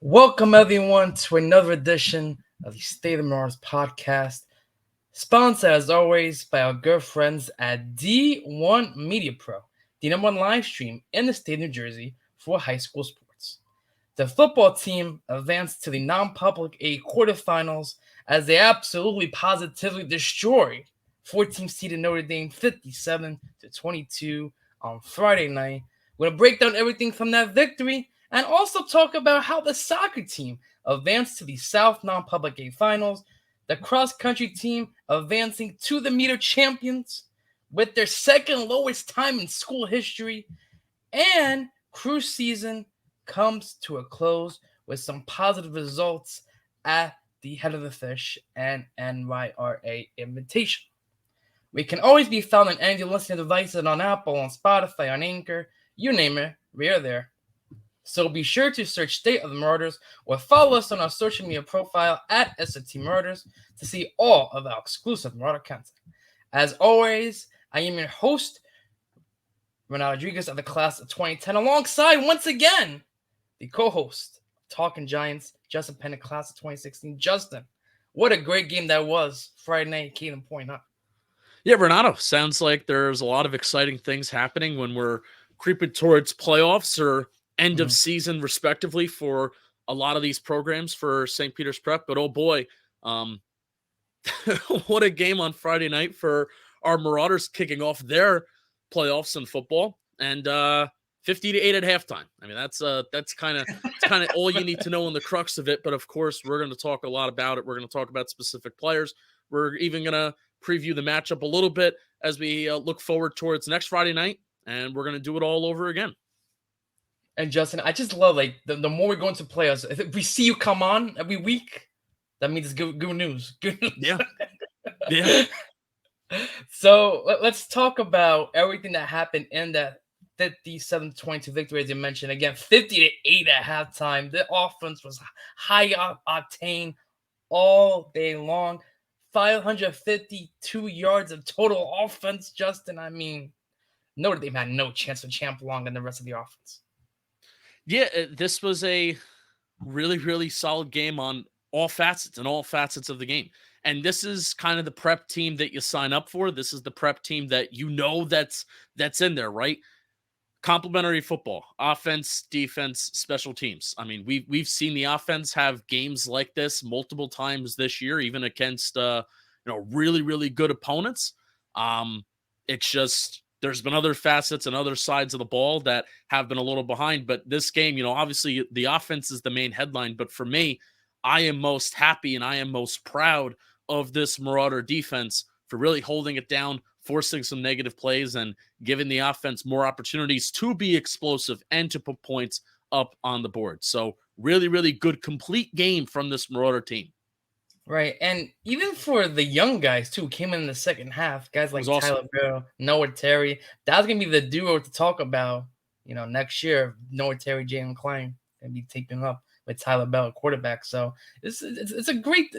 Welcome, everyone, to another edition of the State of Marauders podcast, sponsored, as always, by our good friends at D1 Media Pro, the number one live stream in the state of New Jersey for high school sports. The football team advanced to the non-public A quarterfinals as they absolutely positively destroyed 14-seeded Notre Dame 57-22 on Friday night. We're going to break down everything from that victory and also talk about how the soccer team advanced to the South Non-Public A Finals, the cross-country team advancing to the meter champions with their second lowest time in school history, and cruise season comes to a close with some positive results at the Head of the Fish and NYRA Invitation. We can always be found on any listening devices on Apple, on Spotify, on Anchor, you name it, we are there. So be sure to search State of the Marauders or follow us on our social media profile at SFT Marauders to see all of our exclusive Marauder content. As always, I am your host, Renato Rodrigues of the class of 2010, alongside, once again, the co-host, Talking Giants, Justin Penik, class of 2016. Justin, what a great game that was Friday night, Caden Point, huh? Yeah, Renato, sounds like there's a lot of exciting things happening when we're creeping towards playoffs or end of season, respectively, for a lot of these programs for St. Peter's Prep. But, oh, boy, what a game on Friday night for our Marauders kicking off their playoffs in football. And 50-8 at halftime. I mean, that's kind of all you need to know in the crux of it. But, of course, we're going to talk a lot about it. We're going to talk about specific players. We're even going to preview the matchup a little bit as we look forward towards next Friday night. And we're going to do it all over again. And Justin, I just love, like, the more we go into playoffs, if we see you come on every week, that means it's good news. Good news. Yeah. Yeah. So let's talk about everything that happened in that 57-22 victory, as you mentioned. Again, 50-8 at halftime. The offense was high octane all day long. 552 yards of total offense, Justin. I mean, Notre Dame had no chance of champ long in the rest of the offense. Yeah, this was a really, really solid game on all facets of the game. And this is kind of the prep team that you sign up for. This is the prep team that you know that's in there, right? Complementary football, offense, defense, special teams. I mean, we've seen the offense have games like this multiple times this year, even against really, really good opponents. It's just there's been other facets and other sides of the ball that have been a little behind. But this game, obviously the offense is the main headline. But for me, I am most happy and I am most proud of this Marauder defense for really holding it down, forcing some negative plays, and giving the offense more opportunities to be explosive and to put points up on the board. So really, really good, complete game from this Marauder team. Right, and even for the young guys, too, came in the second half. Guys like Tyler Bell, Noah Terry. That's going to be the duo to talk about, next year. Noah Terry, Jalen Klein going to be taping up with Tyler Bell at quarterback. So it's a great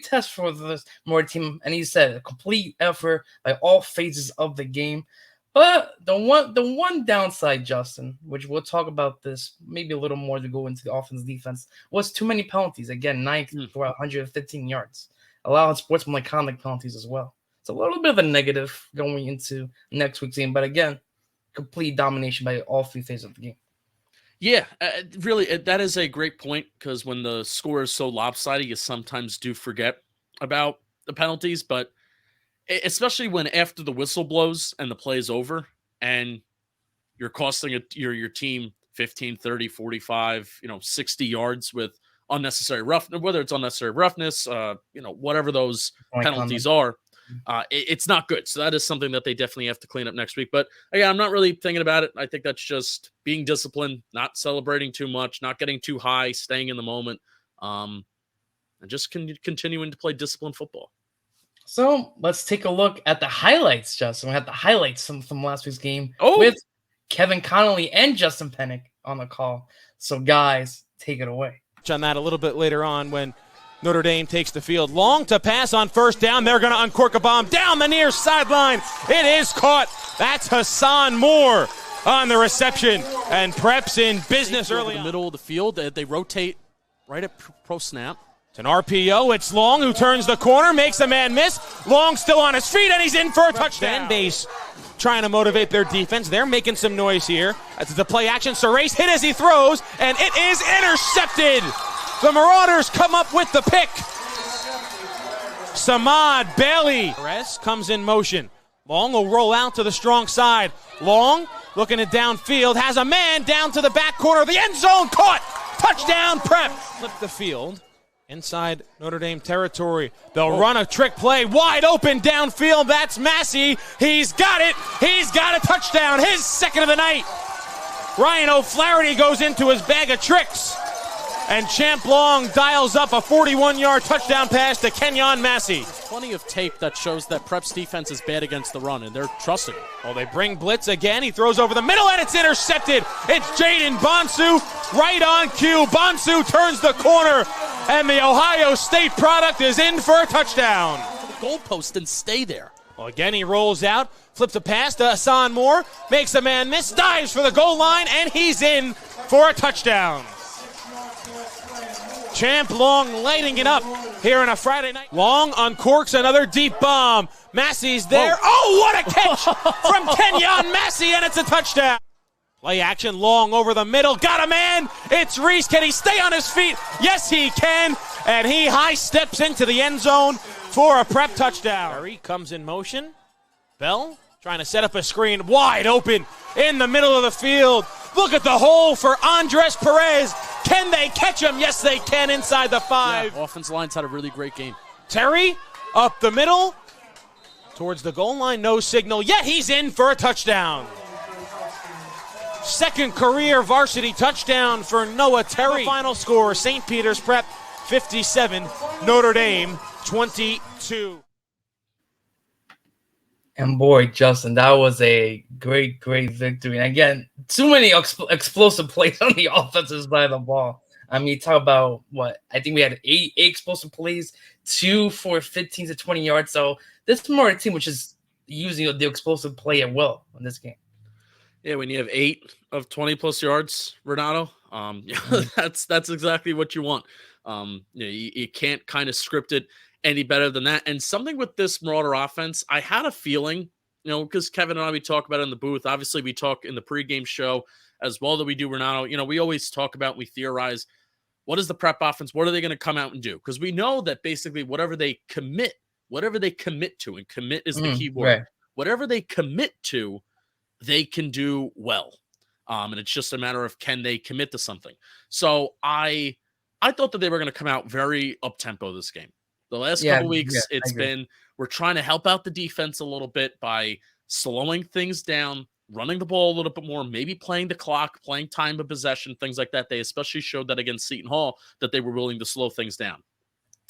test for this Marauder team. And he said a complete effort by all phases of the game. But the one downside, Justin, which we'll talk about this maybe a little more to go into the offense defense, was too many penalties. Again, 9 for 115 yards, allowing sportsmanlike conduct penalties as well. It's a little bit of a negative going into next week's game. But again, complete domination by all three phases of the game. Yeah, really, that is a great point, because when the score is so lopsided, you sometimes do forget about the penalties. But especially when after the whistle blows and the play is over and you're costing your team 15, 30, 45, 60 yards with unnecessary roughness, whether it's unnecessary roughness, whatever those penalties are, it's not good. So that is something that they definitely have to clean up next week. But again, I'm not really thinking about it. I think that's just being disciplined, not celebrating too much, not getting too high, staying in the moment, and just continuing to play disciplined football. So let's take a look at the highlights, Justin. We had the highlights from last week's game with Kevin Connolly and Justin Penik on the call. So, guys, take it away. On that a little bit later on when Notre Dame takes the field. Long to pass on first down. They're going to uncork a bomb down the near sideline. It is caught. That's Hassan Moore on the reception. And Prep's in business early in the middle of the field. They rotate right at pro snap. It's an RPO. It's Long who turns the corner, makes a man miss. Long still on his feet, and he's in for a touchdown. Fan base trying to motivate their defense. They're making some noise here. That's the play action. Sarace hit as he throws, and it is intercepted. The Marauders come up with the pick. Samad Bailey. Perez comes in motion. Long will roll out to the strong side. Long looking at downfield, has a man down to the back corner of the end zone. Caught. Touchdown Prep. Flip the field. Inside Notre Dame territory. They'll run a trick play wide open downfield. That's Massey. He's got it. He's got a touchdown. His second of the night. Ryan O'Flaherty goes into his bag of tricks. And Champ Long dials up a 41-yard touchdown pass to Kenyon Massey. Plenty of tape that shows that Prep's defense is bad against the run, and they're trusting it. Oh, they bring blitz again. He throws over the middle, and it's intercepted. It's Jaden Bonsu right on cue. Bonsu turns the corner, and the Ohio State product is in for a touchdown. The goalpost and stay there. Well, again, he rolls out, flips a pass to Hassan Moore, makes a man miss, dives for the goal line, and he's in for a touchdown. Champ Long lighting it up here on a Friday night. Long uncorks another deep bomb. Massey's there. Whoa. Oh, what a catch from Kenyon Massey, and it's a touchdown. Play action, Long over the middle. Got a man. It's Reese. Can he stay on his feet? Yes, he can. And he high steps into the end zone for a Prep touchdown. Harry comes in motion. Bell trying to set up a screen. Wide open in the middle of the field. Look at the hole for Andres Perez. Can they catch him? Yes, they can inside the 5. Yeah, offensive line's had a really great game. Terry up the middle towards the goal line. No signal yet. He's in for a touchdown. Second career varsity touchdown for Noah Terry. The final score, St. Peter's Prep 57, Notre Dame 22. And boy, Justin, that was a great victory. And again, too many explosive plays on the offensive side of the ball. I mean, talk about what? I think we had eight explosive plays, 2 for 15 to 20 yards. So this is more a team which is using the explosive play at will in this game. Yeah, when you have 8 of 20-plus yards, Renato, that's exactly what you want. You can't kind of script it any better than that. And something with this Marauder offense, I had a feeling, because Kevin and I, we talk about it in the booth. Obviously, we talk in the pregame show as well that we do, Renato. We always talk about, we theorize, what is the Prep offense? What are they going to come out and do? Because we know that basically whatever they commit to, and commit is the key word, right. Whatever they commit to, they can do well. And it's just a matter of, can they commit to something? So I thought that they were going to come out very up-tempo this game. The last couple weeks, it's been, we're trying to help out the defense a little bit by slowing things down, running the ball a little bit more, maybe playing the clock, playing time of possession, things like that. They especially showed that against Seton Hall, that they were willing to slow things down.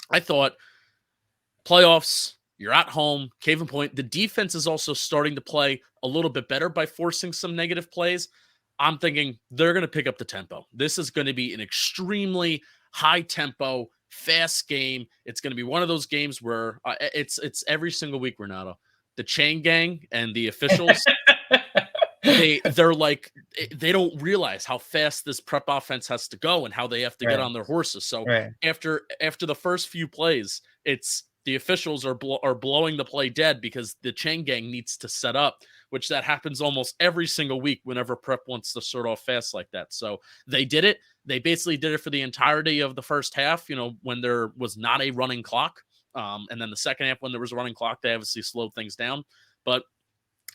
I thought, playoffs, you're at home, Cave and Point. The defense is also starting to play a little bit better by forcing some negative plays. I'm thinking they're going to pick up the tempo. This is going to be an extremely high tempo, fast game. It's going to be one of those games where it's every single week, Renato. The chain gang and the officials, they're like, they don't realize how fast this Prep offense has to go and how they have to get on their horses. So after the first few plays, it's the officials are blowing the play dead because the chain gang needs to set up, which that happens almost every single week whenever Prep wants to start off fast like that. So they did it. They basically did it for the entirety of the first half, when there was not a running clock. And then the second half, when there was a running clock, they obviously slowed things down. But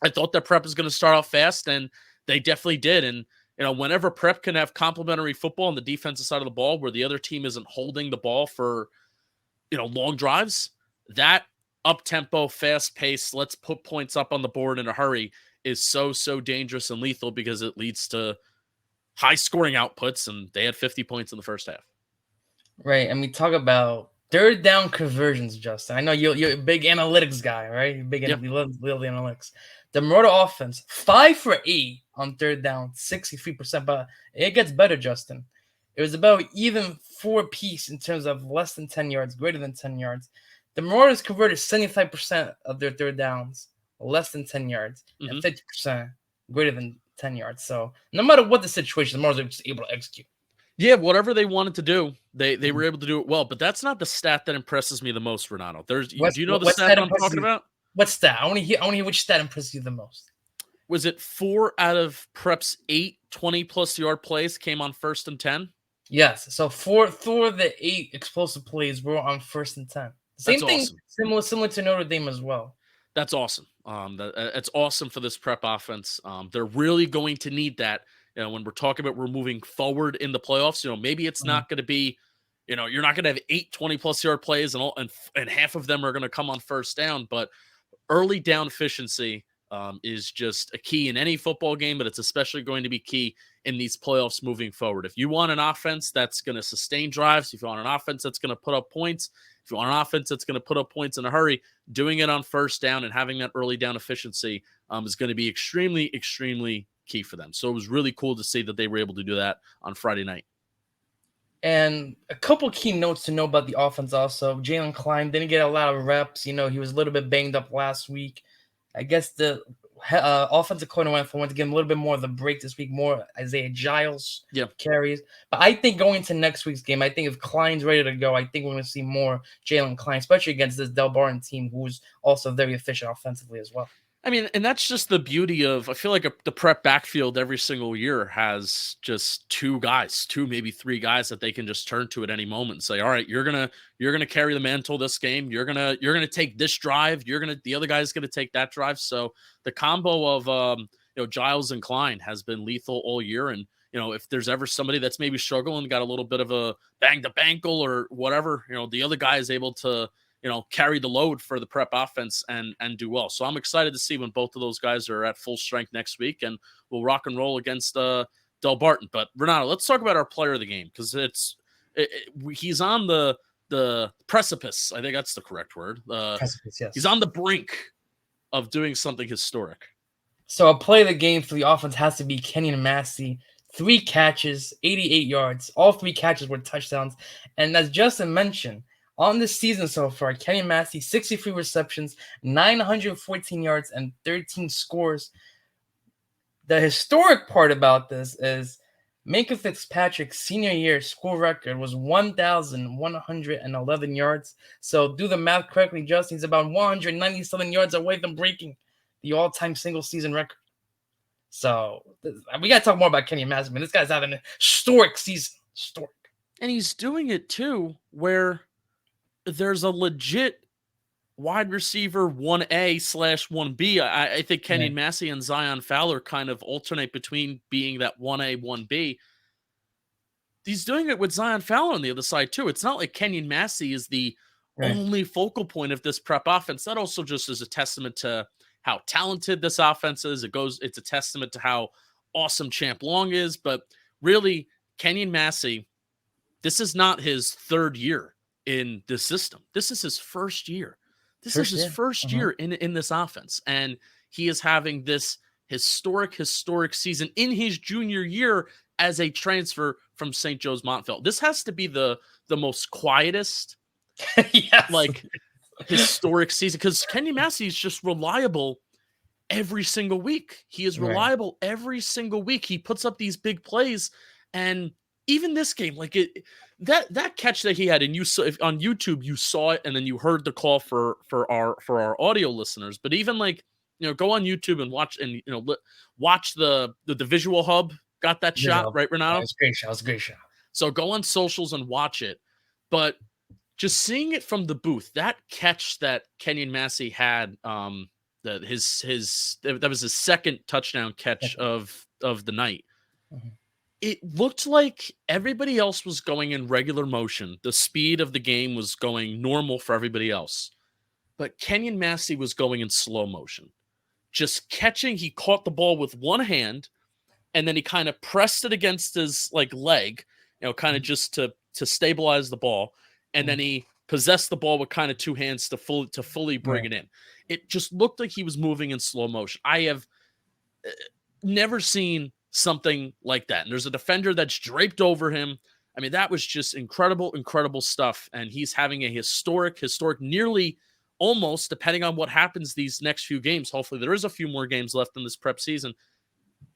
I thought that Prep was going to start off fast, and they definitely did. And, whenever Prep can have complementary football on the defensive side of the ball where the other team isn't holding the ball for, long drives, that up-tempo, fast-paced, let's put points up on the board in a hurry is so dangerous and lethal because it leads to high-scoring outputs, and they had 50 points in the first half. Right, and we talk about third down conversions, Justin. I know you're a big analytics guy, right? You're big, we love the analytics. The Marauder offense, 5 for 8 on third down, 63%, but it gets better, Justin. It was about even 4-piece in terms of less than 10 yards, greater than 10 yards. The Marauders converted 75% of their third downs, less than 10 yards, and 50% greater than 10 yards. So no matter what the situation, the Marauders are just able to execute. Yeah, whatever they wanted to do, they were able to do it well. But that's not the stat that impresses me the most, Renato. Do you know the stat that I'm talking about? What stat? I want to hear which stat impresses you the most. Was it 4 out of Prep's 8 20-plus yard plays came on 1st and 10? Yes. So four of the 8 explosive plays were on 1st and 10. Same That's thing, awesome. similar to Notre Dame as well. That's awesome. It's awesome for this Prep offense. They're really going to need that. When we're talking about we're moving forward in the playoffs, maybe it's not going to be, you're not going to have 8 20-plus yard plays and half of them are going to come on 1st down, but early down efficiency is just a key in any football game, but it's especially going to be key in these playoffs moving forward. If you want an offense that's going to sustain drives, if you want an offense that's going to put up points, if you want an offense that's going to put up points in a hurry, doing it on 1st down and having that early down efficiency is going to be extremely, extremely key for them. So it was really cool to see that they were able to do that on Friday night. And a couple key notes to know about the offense also. Jalen Klein didn't get a lot of reps. He was a little bit banged up last week. I guess the offensive coordinator wanted to give him a little bit more of the break this week, more Isaiah Giles carries. But I think going into next week's game, I think if Klein's ready to go, I think we're going to see more Jalen Klein, especially against this Del Barton team, who's also very efficient offensively as well. I mean, and that's just the beauty of, I feel like the Prep backfield every single year has just 2 guys, 2, maybe 3 guys that they can just turn to at any moment and say, all right, you're going to carry the mantle this game. You're going to take this drive. The other guy's going to take that drive. So the combo of, Giles and Klein has been lethal all year. And, if there's ever somebody that's maybe struggling, got a little bit of a banged up ankle or whatever, the other guy is able to, carry the load for the Prep offense and do well. So I'm excited to see when both of those guys are at full strength next week, and we'll rock and roll against Del Barton. But Renato, let's talk about our player of the game, because he's on the precipice. I think that's the correct word. Precipice, yes. He's on the brink of doing something historic. So a play of the game for the offense has to be Kenyon Massey. 3 catches, 88 yards. All 3 catches were touchdowns. And as Justin mentioned, on this season so far, Kenyon Massey, 63 receptions, 914 yards, and 13 scores. The historic part about this is Minkah Fitzpatrick's senior year school record was 1,111 yards. So do the math correctly, Justin. He's about 197 yards away from breaking the all-time single-season record. So we got to talk more about Kenyon Massey, man. This guy's having an historic season. Historic. And he's doing it, too, where there's a legit wide receiver 1A/1B. I think Kenyon Massey and Zion Fowler kind of alternate between being that 1A, 1B. He's doing it with Zion Fowler on the other side, too. It's not like Kenyon Massey is the only focal point of this Prep offense. That also just is a testament to how talented this offense is. It's a testament to how awesome Champ Long is. But really, Kenyon Massey, this is not his 3rd year in the system. This is his 1st year. This is his first year in this offense. And he is having this historic season in his junior year as a transfer from St. Joe's Montville. This has to be the most quietest, historic season, because Kenyon Massey is just reliable every single week. He is reliable every single week. He puts up these big plays, and even this game, that catch that he had, and you saw on YouTube, you saw it, and then you heard the call for our audio listeners. But even go on YouTube and watch, and watch the visual hub got that shot, right, Renato? It was a great shot. So go on socials and watch it. But just seeing it from the booth, that catch that Kenyon Massey had, that was his 2nd touchdown catch of the night. Mm-hmm. It looked like everybody else was going in regular motion. The speed of the game was going normal for everybody else. But Kenyon Massey was going in slow motion. Just catching, he caught the ball with one hand, and then he kind of pressed it against his leg, kind of just to stabilize the ball. And then he possessed the ball with kind of 2 hands to fully bring it in. It just looked like he was moving in slow motion. I have never seen something like that. And there's a defender that's draped over him. I mean, that was just incredible stuff. And he's having a historic, nearly almost, depending on what happens these next few games. Hopefully there is a few more games left in this Prep season,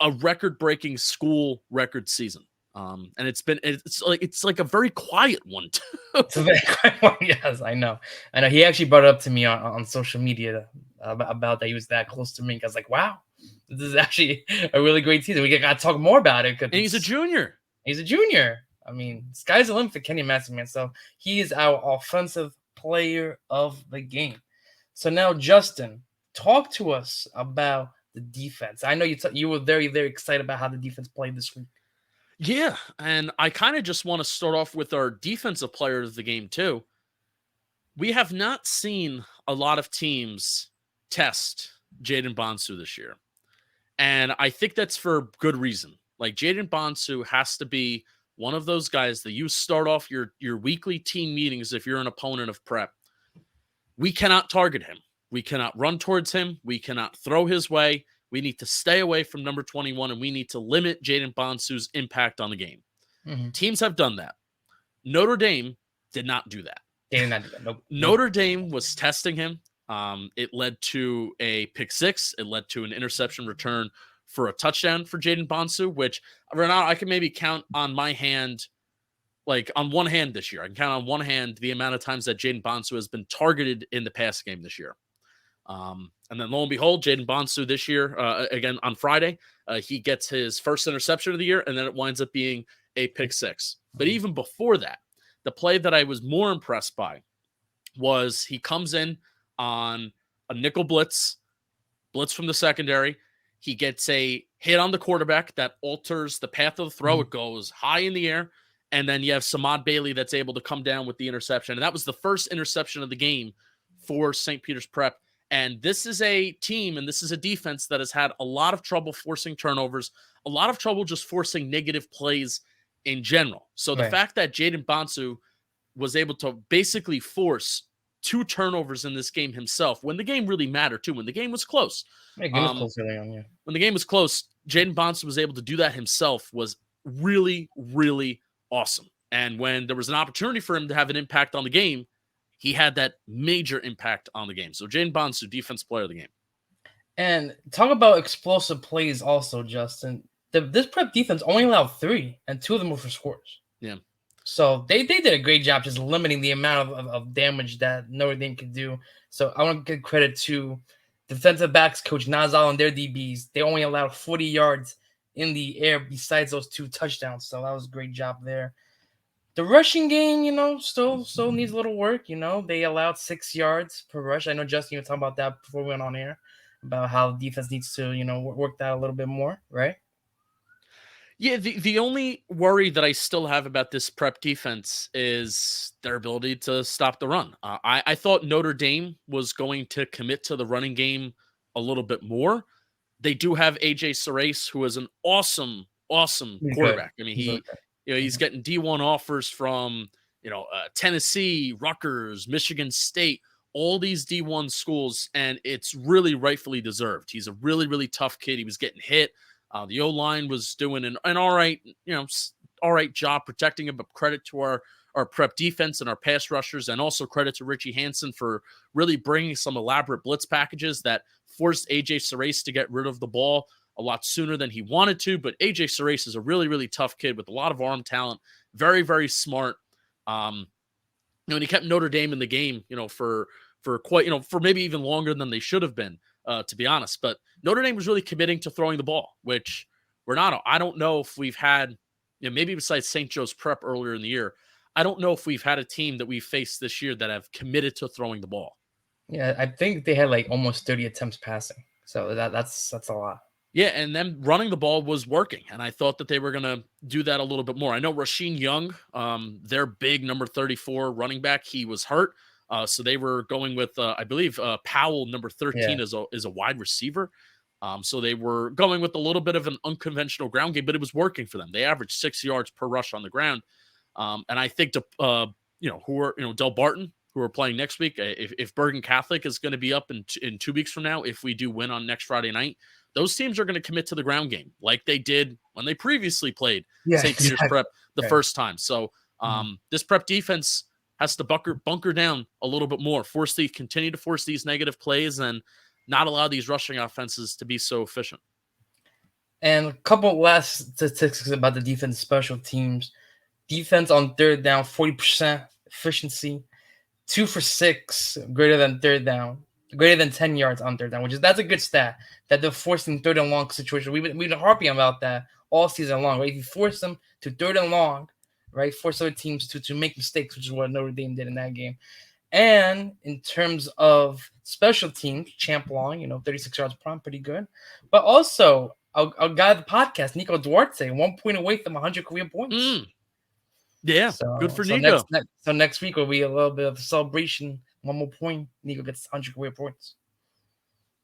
a record-breaking school record season. And it's like a very quiet one too. It's a very quiet one. Yes, I know. He actually brought it up to me on social media about that he was that close to me. I was like, wow, this is actually a really great season. We got to talk more about it. And he's a junior. He's a junior. I mean, sky's the limit for Kenny Massey, man. So he is our offensive player of the game. So now, Justin, talk to us about the defense. I know you were very, very excited about how the defense played this week. Yeah, and I kind of just want to start off with our defensive player of the game too. We have not seen a lot of teams test Jaden Bonsu this year. And I think that's for good reason. Like, Jaden Bonsu has to be one of those guys that you start off your weekly team meetings if you're an opponent of prep. We cannot target him. We cannot run towards him. We cannot throw his way. We need to stay away from number 21, and we need to limit Jaden Bonsu's impact on the game. Mm-hmm. Teams have done that. Notre Dame did not do that. They did not do that. Nope. Notre Dame was testing him. It led to a pick six. It led to an interception return for a touchdown for Jaden Bonsu, which, Renato, I can maybe count on my hand, like on one hand this year. I can count on one hand the amount of times that Jaden Bonsu has been targeted in the pass game this year. And then lo and behold, Jaden Bonsu this year, again on Friday, he gets his first interception of the year, and then it winds up being a pick six. But even before that, the play that I was more impressed by was he comes in on a nickel blitz from the secondary. He gets a hit on the quarterback that alters the path of the throw. It goes high in the air. And then you have Samad Bailey that's able to come down with the interception. And that was the first interception of the game for St. Peter's Prep. And this is a team and this is a defense that has had a lot of trouble forcing turnovers, a lot of trouble just forcing negative plays in general. So the fact that Jaden Bonsu was able to basically force 2 turnovers in this game himself, when the game really mattered too, when the game was close. When the game was close, Jaden Bonsu was able to do that himself, was really, really awesome. And when there was an opportunity for him to have an impact on the game, he had that major impact on the game. So Jaden Bonsu, defense player of the game. And talk about explosive plays also, Justin. This prep defense only allowed 3, and 2 of them were for scores. Yeah. So they did a great job just limiting the amount of damage that Notre Dame could do. So I want to give credit to defensive backs coach Nazal and their DBs. They only allowed 40 yards in the air besides those 2 touchdowns. So that was a great job there. The rushing game, still needs a little work. They allowed 6 yards per rush. I know, Justin, you were talking about that before we went on air, about how defense needs to, work that a little bit more, right? Yeah, the only worry that I still have about this prep defense is their ability to stop the run. I thought Notre Dame was going to commit to the running game a little bit more. They do have AJ Sarace, who is an awesome quarterback. I mean, he's getting D1 offers from Tennessee, Rutgers, Michigan State, all these D1 schools, and it's really rightfully deserved. He's a really, really tough kid. He was getting hit. The O-line was doing an all right job protecting him, but credit to our prep defense and our pass rushers, and also credit to Richie Hansen for really bringing some elaborate blitz packages that forced AJ Sarace to get rid of the ball a lot sooner than he wanted to. But AJ Sarace is a really, really tough kid with a lot of arm talent, very, very smart. And he kept Notre Dame in the game, for quite, for maybe even longer than they should have been. To be honest, but Notre Dame was really committing to throwing the ball, which I don't know if we've had, maybe besides St. Joe's Prep earlier in the year, I don't know if we've had a team that we've faced this year that have committed to throwing the ball. Yeah, I think they had like almost 30 attempts passing. So that's a lot. Yeah, and then running the ball was working, and I thought that they were going to do that a little bit more. I know Rasheen Young, their big number 34 running back, he was hurt. So they were going with, I believe, Powell, number 13, is a wide receiver. So they were going with a little bit of an unconventional ground game, but it was working for them. They averaged 6 yards per rush on the ground. And I think, Del Barton, who are playing next week, if Bergen Catholic is going to be up in 2 weeks from now, if we do win on next Friday night, those teams are going to commit to the ground game like they did when they previously played St. Peter's Prep the first time. So this prep defense has to bunker down a little bit more, continue to force these negative plays and not allow these rushing offenses to be so efficient. And a couple last statistics about the defense special teams. Defense on third down, 40% efficiency. 2 for 6, greater than third down, greater than 10 yards on third down, that's a good stat. That they're forcing third and long situation. We've been harping about that all season long, right? If you force them to third and long, right, force other teams to make mistakes, which is what Notre Dame did in that game. And in terms of special teams, Champ Long, 36 yards prime, pretty good. But also, our guy of the podcast, Nico Duarte, 1 point away from 100 career points. Yeah, good for Nico. Next week will be a little bit of a celebration. 1 more point, Nico gets 100 career points.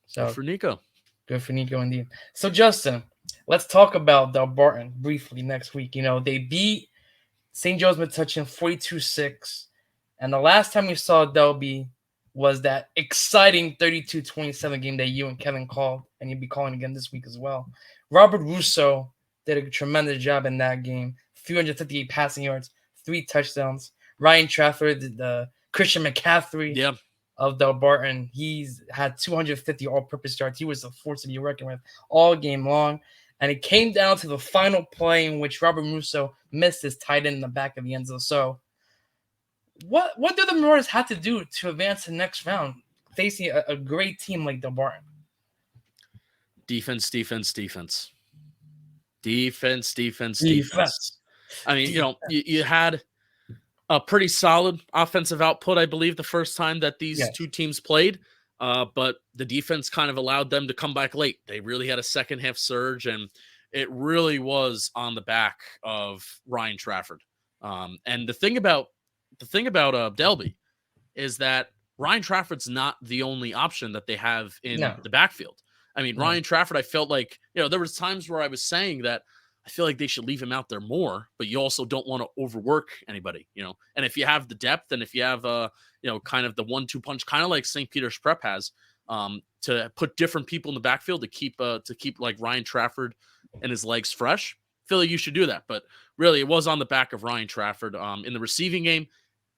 So good for Nico. Good for Nico indeed. So Justin, let's talk about Del Barton briefly next week. They beat St. Joe's Metuchen 42-6. And the last time we saw Delby was that exciting 32-27 game that you and Kevin called, and you'll be calling again this week as well. Robert Russo did a tremendous job in that game. 358 passing yards, 3 touchdowns. Ryan Trafford, the Christian McCaffrey of Del Barton, he's had 250 all-purpose yards. He was a force to be reckoned with all game long. And it came down to the final play in which Robert Russo missed his tight end in the back of the end zone. So what do the Marauders have to do to advance to the next round, facing a great team like Del Barton? Defense. I mean, you had a pretty solid offensive output, I believe, the first time that these two teams played. But the defense kind of allowed them to come back late. They really had a second half surge, and it really was on the back of Ryan Trafford. And the thing about Delby is that Ryan Trafford's not the only option that they have in the backfield. I mean, Ryan Trafford, I felt like, there was times where I was saying that I feel like they should leave him out there more, but you also don't want to overwork anybody, and if you have the depth and if you have, kind of the 1-2 punch, kind of like St. Peter's Prep has, to put different people in the backfield to keep like Ryan Trafford and his legs fresh, I feel like you should do that. But really, it was on the back of Ryan Trafford in the receiving game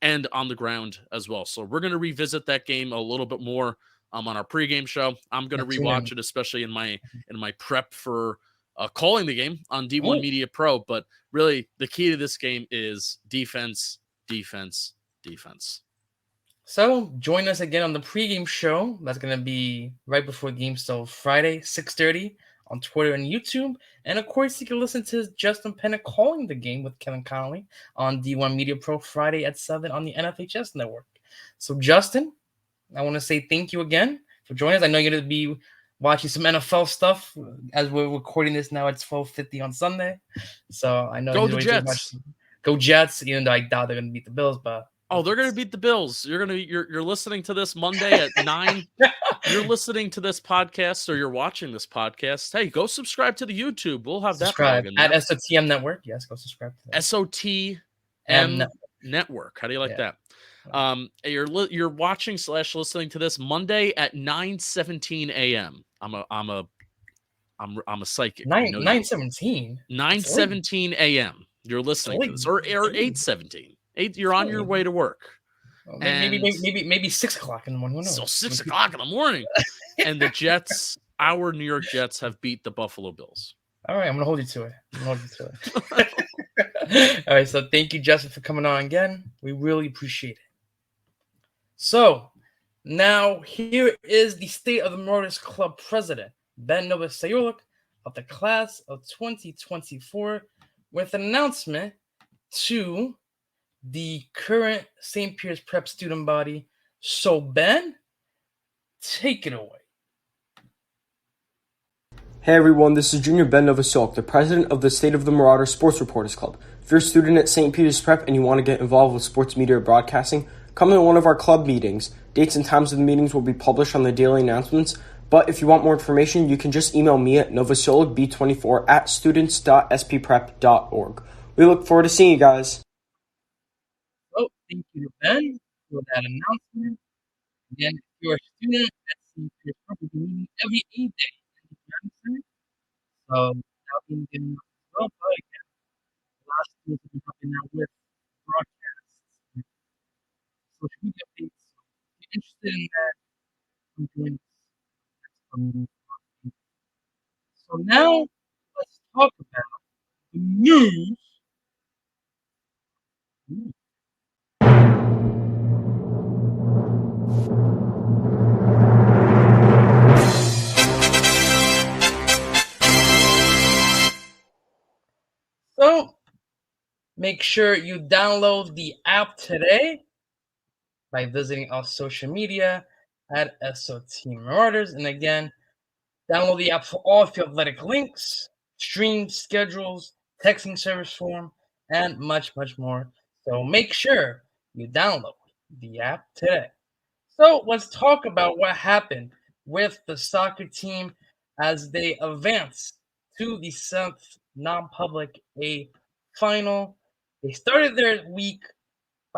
and on the ground as well. So we're going to revisit that game a little bit more on our pregame show. I'm going to rewatch it, especially in my prep for calling the game on D1 Media Pro. But really, the key to this game is defense. So join us again on the pregame show. That's going to be right before the game, so Friday, 6:30 on Twitter and YouTube. And of course, you can listen to Justin Penik calling the game with Kevin Connolly on D1 Media Pro Friday at 7 on the NFHS network. So Justin, I want to say thank you again for joining us. I know you're going to be watching some NFL stuff as we're recording this now at 12:50 on Sunday. So I know go the Jets. Go Jets, even though I doubt they're going to beat the Bills, but they're going to beat the Bills. You're listening to this Monday at 9. You're listening to this podcast or you're watching this podcast. Hey, go subscribe to the YouTube. We'll have that at SOTM Network. Yes, go subscribe to that. SOTM Network. How do you like that? You're watching / listening to this Monday at 9:17 a.m. I'm a psychic. 9:17. 9:17 a.m. You're listening to this, or 8:17. You're on your way to work. Well, maybe 6 o'clock in the morning. So 6 o'clock in the morning, and the Jets, our New York Jets, have beat the Buffalo Bills. All right, I'm gonna hold you to it. All right, so thank you, Justin, for coming on again. We really appreciate it. So now here is the State of the Marauders Club president, Ben Novoselic, of the class of 2024, with an announcement to the current St. Peter's Prep student body. So Ben, take it away. Hey everyone, this is Junior Ben Novoselic, the president of the State of the Marauder Sports Reporters Club. If you're a student at St. Peter's Prep and you want to get involved with sports media or broadcasting, come to one of our club meetings. Dates and times of the meetings will be published on the daily announcements, but if you want more information, you can just email me at novoselicb24@students.spprep.org. We look forward to seeing you guys. Oh, thank you to Ben for that announcement. Again, if you're a student at St. Peter's Prep, we'll be meeting every 8 days. So that'll be getting as well. But again, the last schools will be helping out with broadcasts, social media updates. So if you're interested in that, come join us. So now news. So make sure you download the app today by visiting our social media at SOT Marauders. And again, download the app for all of your athletic links, streams, schedules, texting service form, and much, much more. So make sure you download the app today. So let's talk about what happened with the soccer team as they advance to the 7th non-public A final. They started their week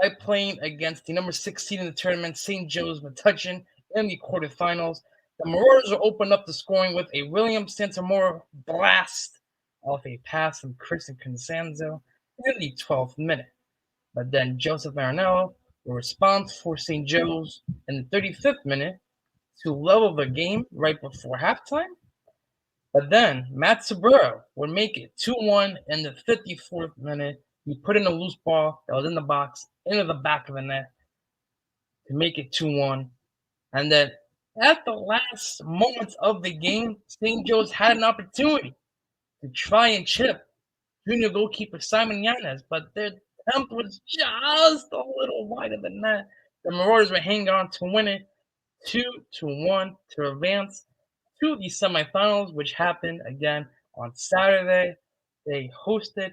by playing against the number 16 in the tournament, St. Joe's Metuchen, in the quarterfinals. The Marauders will open up the scoring with a William Santamora blast off a pass from Christian Constanzo in the 12th minute. But then Joseph Marinello will respond for St. Joe's in the 35th minute to level the game right before halftime. But then Matt Saburo would make it 2-1 in the 54th minute. He put in a loose ball that was in the box into the back of the net to make it 2-1. And then at the last moments of the game, St. Joe's had an opportunity to try and chip junior goalkeeper Simon Yanez, but their attempt was just a little wide of the net. The Marauders would hang on to win it 2-1 to advance to the semifinals, which happened again on Saturday. They hosted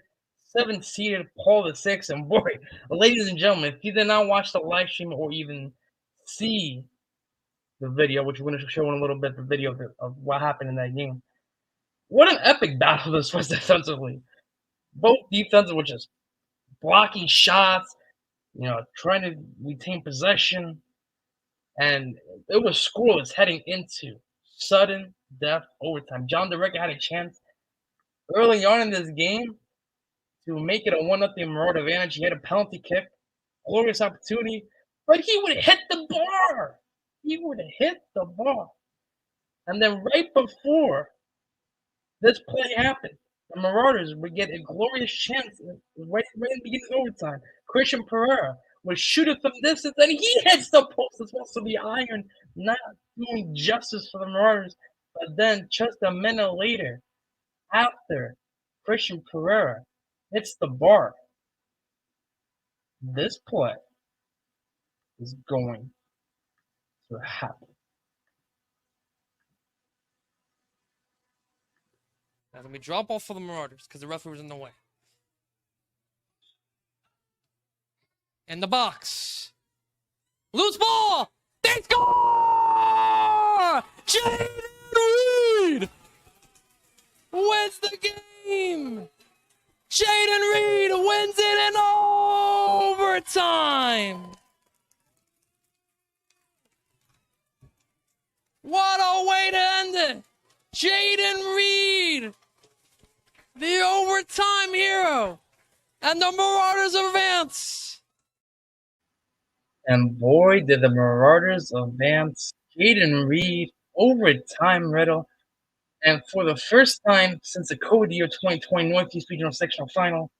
7-seeded Paul VI. And boy, ladies and gentlemen, if you did not watch the live stream or even see the video, which we're going to show in a little bit, the video of what happened in that game, what an epic battle this was defensively. Both defenses were just blocking shots, trying to retain possession, and it was scoreless heading into sudden death overtime. John DeRecca had a chance early on in this game to make it a 1-0 Marauder advantage. He had a penalty kick, glorious opportunity, but he would have hit the bar. And then right before this play happened, the Marauders would get a glorious chance right in the beginning of overtime. Christian Pereira would shoot it from distance, and he hits the post. It's supposed to be iron, not doing justice for the Marauders. But then just a minute later, after Christian Pereira hits the bar, this play is going to happen. Now let me drop off for the Marauders because the referee was in the way. In the box. Loose ball! They score! Jaden Reed wins the game! Jaden Reed wins it in overtime! What a way to end it! Jaden Reed, the overtime hero, and the Marauders advance. And boy, did the Marauders advance. Jaden Reed, overtime riddle. And for the first time since the COVID year 2020 Northeast Regional Sectional Final,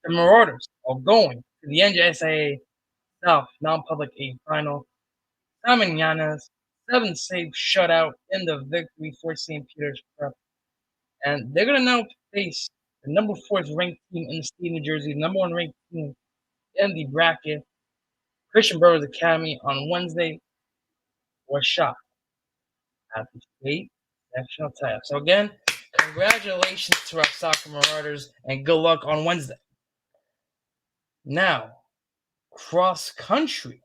the Marauders are going to the NJSIAA South Non-Public A Final. Simon Yanez, 7-save shutout in the victory for St. Peter's Prep. And they're going to now face the number 4th ranked team in the state of New Jersey, the number 1 ranked team in the bracket, Christian Burroughs Academy, on Wednesday was shot at the state sectional title. So again, congratulations to our soccer Marauders and good luck on Wednesday. Now, cross country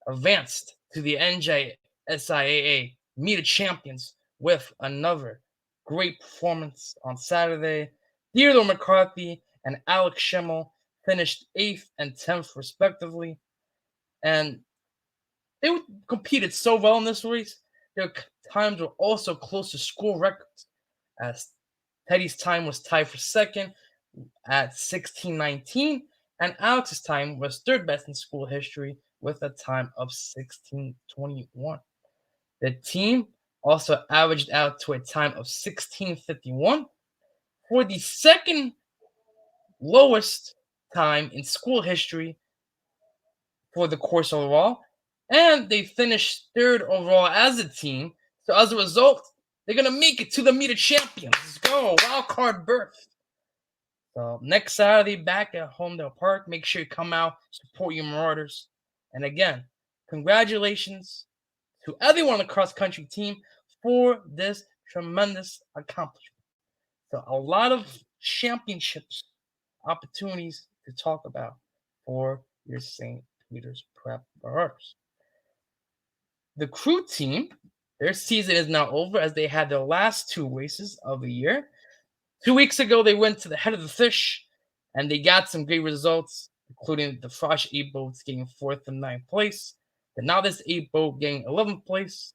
advanced to the NJSIAA Meet of Champions with another great performance on Saturday. Theodore McCarthy and Alex Schimmel finished 8th and 10th respectively. And they competed so well in this race. Their times were also close to school records, as Teddy's time was tied for second at 16:19, and Alex's time was third best in school history with a time of 16:21. The team also averaged out to a time of 16:51 for the second lowest time in school history for the course overall. And they finished third overall as a team. So as a result, they're going to make it to the meet of champions. Let's go. Wild card berth. So next Saturday back at Homedale Park. Make sure you come out, support your Marauders. And again, congratulations to everyone on the cross-country team for this tremendous accomplishment. So a lot of championships opportunities to talk about for your St. Peter's Prep Marauders. The crew team, their season is now over as they had their last 2 races of the year. 2 weeks ago, they went to the head of the fish and they got some great results, including the Frosh 8 boats getting 4th and 9th place, the Novice 8 boat getting 11th place,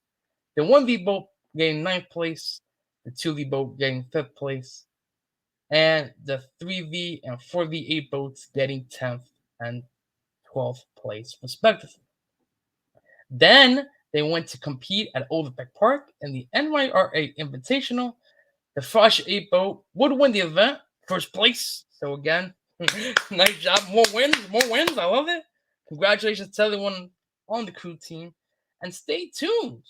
the 1V boat getting 9th place, the 2V boat getting 5th place, and the 3V and 4V8 boats getting 10th and 12th place, respectively. Then they went to compete at Overbeck Park in the NYRA Invitational. The Frosh 8 boat would win the event, first place. So again, nice job. More wins. I love it. Congratulations to everyone on the crew team. And stay tuned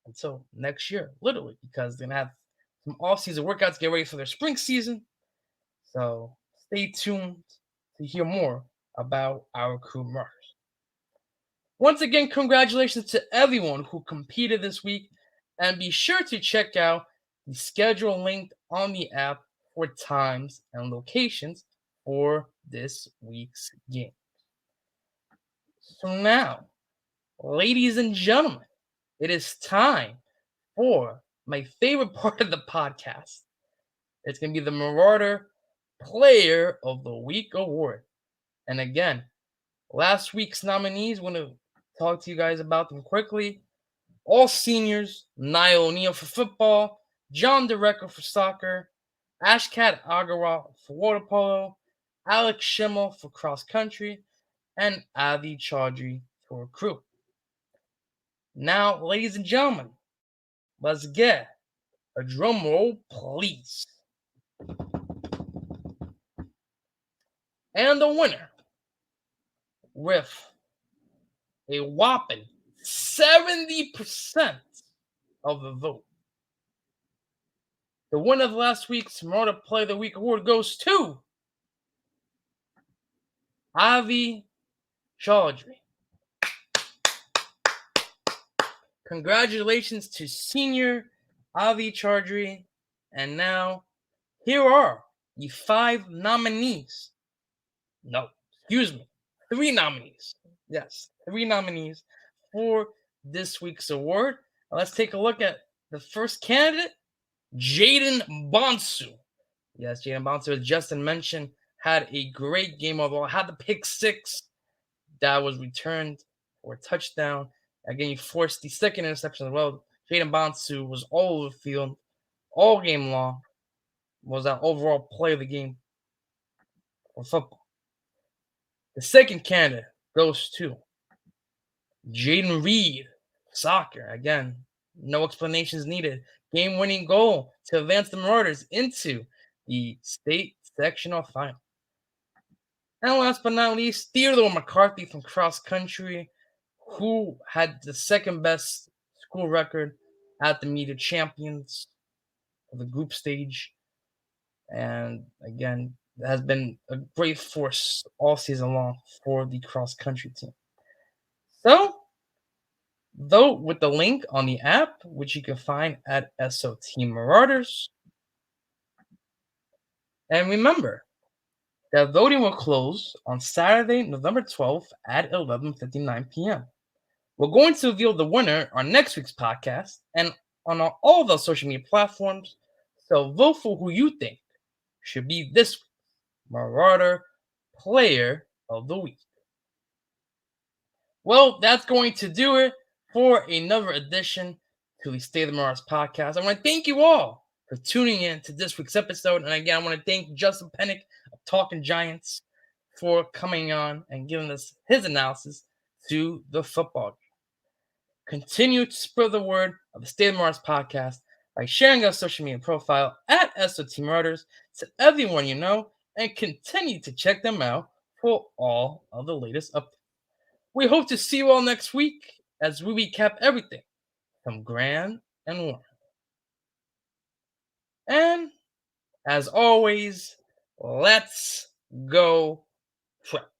until next year, literally, because they're going to have some off-season workouts, get ready for their spring season. So stay tuned to hear more about our crew Marauders. Once again, congratulations to everyone who competed this week, and be sure to check out the schedule linked on the app for times and locations for this week's game. So now, ladies and gentlemen, it is time for my favorite part of the podcast. It's going to be the Marauder Player of the Week award. And again, last week's nominees, I want to talk to you guys about them quickly. All seniors: Niall O'Neill for football, John DeRecco for soccer, Ashkat Agarwal for water polo, Alex Schimmel for cross country, and Avi Chaudhry for crew. Now, ladies and gentlemen, let's get a drum roll, please. And the winner, with a whopping 70% of the vote, the winner of last week's Marauder Player of the Week award goes to Avi Chaudhry. Congratulations to senior Avi Chaudhry. And now, here are the 5 nominees. No, excuse me, 3 nominees. Yes, 3 nominees for this week's award. Now let's take a look at the first candidate, Jaden Bonsu. Yes, Jaden Bonsu, as Justin mentioned, had a great game overall. Had the pick 6 that was returned for a touchdown. Again, he forced the second interception as well. Jaden Bonsu was all over the field all game long. Was that overall player of the game for football. The second candidate goes to Jaden Reed, soccer. Again, no explanations needed. Game-winning goal to advance the Marauders into the state sectional final. And last but not least, Theodore McCarthy from cross country, who had the second best school record at the meet of champions of the group stage. And again, has been a great force all season long for the cross country team. So, vote with the link on the app, which you can find at SOT Marauders. And remember that voting will close on Saturday, November 12th at 11:59 p.m. We're going to reveal the winner on next week's podcast and on all of our social media platforms. So vote for who you think should be this week's Marauder Player of the Week. Well, that's going to do it for another edition to the State of the Marauders podcast. I want to thank you all for tuning in to this week's episode. And again, I want to thank Justin Penik of Talking Giants for coming on and giving us his analysis to the football game. Continue to spread the word of the State of the Marauders podcast by sharing our social media profile at SOT Marauders to everyone you know, and continue to check them out for all of the latest updates. We hope to see you all next week as we recap everything from Grand and Warren. And as always, let's go Prep.